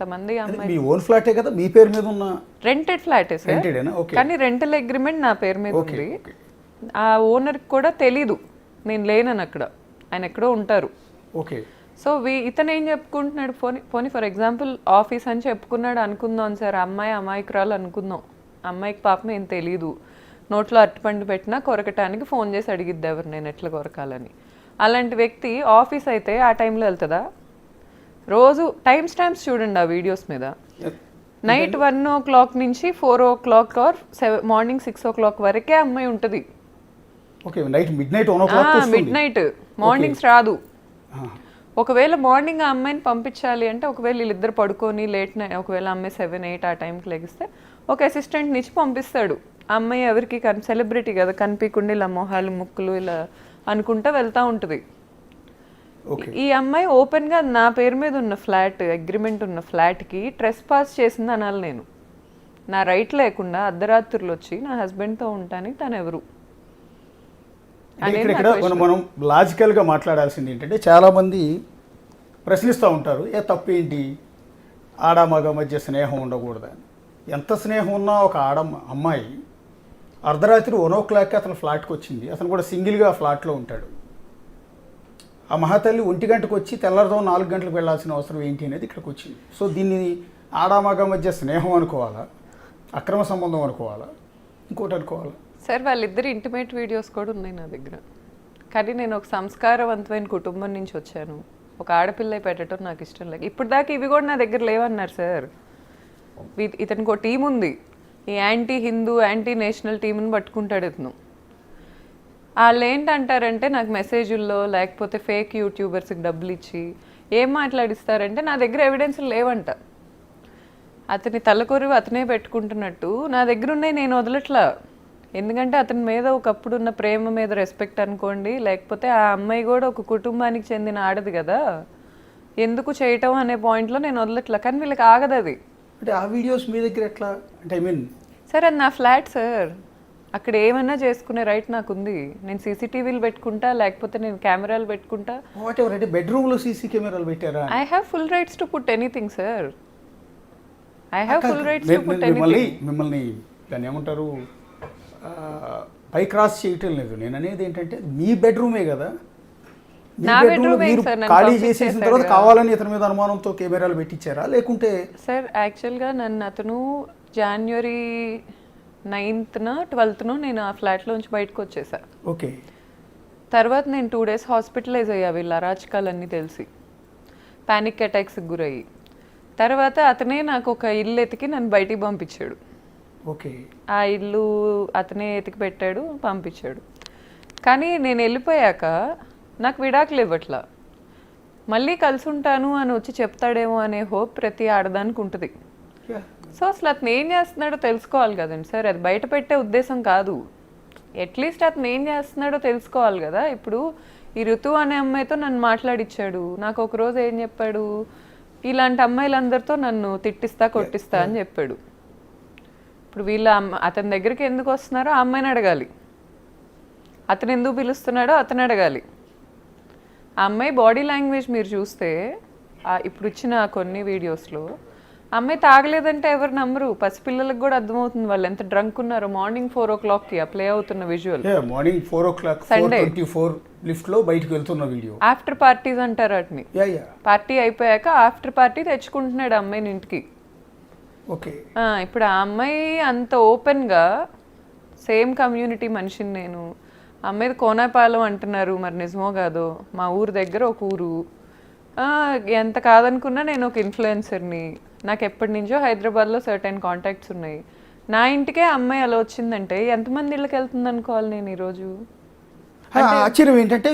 ఎంతమంది అమ్మాయి. మీ ఓన్ ఫ్లాటే కదా, మీ పేరు మీద ఉన్న రెంటెడ్ ఫ్లాటే సార్, రెంటెడేనా? ఓకే. కానీ రెంటల్ అగ్రిమెంట్ నా పేరు మీద ఓకే, ఉంది. ఓకే. ఆ ఓనర్కి కూడా తెలీదు నేను లేనని అక్కడ, ఆయన ఎక్కడో ఉంటారు. ఓకే. సో ఇతను ఏం చెప్పుకుంటున్నాడు, పోనీ ఫర్ ఎగ్జాంపుల్ ఆఫీస్ అని చెప్పుకున్నాడు అనుకుందాం సార్, అమ్మాయి అమాయకురాలు అనుకుందాం, అమ్మాయికి పాపం ఏం తెలీదు, నోట్లో అరటిపండు పెట్టినా కొరకటానికి ఫోన్ చేసి అడిగిద్ది ఎవరు నేను ఎట్లా కొరకాలని. అలాంటి వ్యక్తి ఆఫీస్ అయితే ఆ టైంలో వెళ్తుందా? రోజు టైం స్టాంప్స్ చూడండి ఆ వీడియోస్ మీద, నైట్ 1 నుంచి 4 ఆర్ మార్నింగ్ 6 వరకే అమ్మాయి ఉంటుంది. Okay, night mid night 1 o'clock mid night, mornings రాదు. ఒకవేళ మార్నింగ్ ఆ అమ్మాయిని పంపించాలి అంటే, ఒకవేళ వీళ్ళిద్దరు పడుకొని లేట్ నైట్, ఒకవేళ అమ్మాయి 7, 8 ఆ టైంకి లెగిస్తే ఒక అసిస్టెంట్ నుంచి పంపిస్తాడు. ఆ అమ్మాయి ఎవరికి సెలబ్రిటీ కదా, కనిపించకుండా ఇలా మొహాలు ముక్కులు ఇలా అనుకుంటా వెళ్తూ ఉంటుంది. ఈ అమ్మాయి ఓపెన్గా నా పేరు మీద ఉన్న ఫ్లాట్, అగ్రిమెంట్ ఉన్న ఫ్లాట్కి ట్రెస్ పాస్ చేసింది అనాలి నేను. నా రైట్ లేకుండా అర్ధరాత్రులు వచ్చి నా హస్బెండ్తో ఉంటానికి తను ఎవరు? ఇక్కడ మనం లాజికల్గా మాట్లాడాల్సింది ఏంటంటే, చాలామంది ప్రశ్నిస్తూ ఉంటారు, తప్పేంటి ఆడమగ మధ్య స్నేహం ఉండకూడదని. ఎంత స్నేహం ఉన్నా ఒక అమ్మాయి అర్ధరాత్రి 1 o'clock అతను ఫ్లాట్కి వచ్చింది, అతను కూడా సింగిల్గా ఫ్లాట్లో ఉంటాడు. ఆ మహాతల్లి 1 గంటకు వచ్చి తెల్లారితో 4 గంటలకు వెళ్ళాల్సిన అవసరం ఏంటి అనేది ఇక్కడికి వచ్చింది. సో దీన్ని ఆడమగ మధ్య స్నేహం అనుకోవాలా, అక్రమ సంబంధం అనుకోవాలా, ఇంకోటి అనుకోవాలా? సార్ వాళ్ళిద్దరు ఇంటిమేట్ వీడియోస్ కూడా ఉన్నాయి నా దగ్గర. కానీ నేను ఒక సంస్కారవంతమైన కుటుంబం నుంచి వచ్చాను, ఒక ఆడపిల్ల పెట్టడం నాకు ఇష్టం లేదు. ఇప్పుడు దాకా ఇవి కూడా నా దగ్గర లేవన్నారు సార్. ఇతనికి ఒక టీం ఉంది, ఈ యాంటీ హిందూ యాంటీ నేషనల్ టీంని పట్టుకుంటాడు ఇతను. వాళ్ళు ఏంటంటారంటే, నాకు మెసేజ్ల్లో లేకపోతే ఫేక్ యూట్యూబర్స్కి డబ్బులు ఇచ్చి ఏం మాట్లాడిస్తారంటే, నా దగ్గర ఎవిడెన్స్లు లేవంట. అతని తలకొరువు అతనే పెట్టుకుంటున్నట్టు నా దగ్గర ఉన్నాయి, నేను వదలట్లా. ఎందుకంటే అతని మీద ఒకప్పుడు ఉన్న ప్రేమ మీద రెస్పెక్ట్ అనుకోండి, లేకపోతే ఆ అమ్మాయి కూడా ఒక కుటుంబానికి చెందిన ఆడది కదా, ఎందుకు చేయటం అనే పాయింట్లో నేను వదలట్లా. కానీ వీళ్ళకి ఆగదు అది. అంటే ఆ వీడియోస్ మీ దగ్గర ఎట్లా అంటే, ఐ మీన్ సార్ అది నా ఫ్లాట్ సార్, అక్కడ ఏమైనా చేసుకునే రైట్ నాకు ఉంది. నేను సీసీటీవీలు పెట్టుకుంటా, లేకపోతే నేను కెమెరాలు పెట్టుకుంటా. What ever. అంటే బెడ్రూమ్లో సీసీ కెమెరాలు పెట్టారా? I have full rights to put anything sir, I have full rights to put anything. మిమ్మల్ని దాన్ని ఏమంటారు, పై క్రాస్ చేయటం లేదు. నేను అనేది ఏంటంటే, మీ బెడ్రూమే కదా, నా బెడ్రూమ్ ఖాళీ చేసేసిన తర్వాత కావాలని ఇతని మీద అనుమానంతో కెమెరాలు పెట్టించారా లేకుంటే? సార్ యాక్చువల్గా నన్ను అతను January 9th, 12th నేను ఆ ఫ్లాట్లోంచి బయటకు వచ్చేసా. ఓకే. తర్వాత నేను 2 days హాస్పిటలైజ్ అయ్యా వీళ్ళ అరాచకాలన్నీ తెలిసి, ప్యానిక్ అటాక్స్కి గురయ్యి. తర్వాత అతనే నాకు ఒక ఇల్లు ఎతికి నన్ను బయటికి పంపించాడు. ఓకే. ఆ ఇల్లు అతనే ఎతికి పెట్టాడు, పంపించాడు. కానీ నేను వెళ్ళిపోయాక నాకు విడాకులు ఇవ్వట్లా. మళ్ళీ కలిసి ఉంటాను అని వచ్చి చెప్తాడేమో అనే హోప్ ప్రతి ఆడదానికి ఉంటుంది. సో అసలు అతను ఏం చేస్తున్నాడో తెలుసుకోవాలి కదండి సార్, అది బయట పెట్టే ఉద్దేశం కాదు. అట్లీస్ట్ అతను ఏం చేస్తున్నాడో తెలుసుకోవాలి కదా. ఇప్పుడు ఈ ఋతు అనే అమ్మాయితో నన్ను మాట్లాడిచ్చాడు, నాకు ఒకరోజు ఏం చెప్పాడు, ఇలాంటి అమ్మాయిలందరితో నన్ను తిట్టిస్తా కొట్టిస్తా అని చెప్పాడు. ఇప్పుడు అతని దగ్గరికి ఎందుకు వస్తున్నారో ఆ అమ్మాయిని అడగాలి, అతను ఎందుకు పిలుస్తున్నాడో అతను అడగాలి. ఆ అమ్మాయి బాడీ లాంగ్వేజ్ మీరు చూస్తే, ఇప్పుడు ఇచ్చిన కొన్ని వీడియోస్లో అమ్మాయి తాగలేదంటే ఎవరు నమ్మరు. పసిపిల్లలకు కూడా అర్థమవుతుంది వాళ్ళు ఎంత డ్రంక్ ఉన్నారో. మార్నింగ్ 4 o'clockకి ప్లే అవుతున్న విజువల్, మార్నింగ్ 4 o'clock సండే 4:24 లిఫ్ట్లో బయటకు వెళ్తున్న వీడియో. ఆఫ్టర్ పార్టీస్ అంటారు వాటిని. పార్టీ అయిపోయాక ఆఫ్టర్ పార్టీ తెచ్చుకుంటున్నాడు అమ్మాయిని ఇంటికి. ఓకే. ఇప్పుడు ఆ అమ్మాయి అంత ఓపెన్గా, సేమ్ కమ్యూనిటీ మనిషిని నేను, అమ్మాయిది కోనాపాలెం అంటున్నారు, మరి నిజమో కాదో, మా ఊరు దగ్గర ఒక ఊరు. ఎంత కాదనుకున్నా నేను ఒక ఇన్ఫ్లుయెన్సర్ని, నాకు ఎప్పటి నుంచో హైదరాబాద్లో సర్టెన్ కాంటాక్ట్స్ ఉన్నాయి. నా ఇంటికే అమ్మాయి అలా వచ్చిందంటే ఎంతమంది ఇళ్ళకి వెళ్తుంది అనుకోవాలి నేను ఈరోజు? ఆశ్చర్యం ఏంటంటే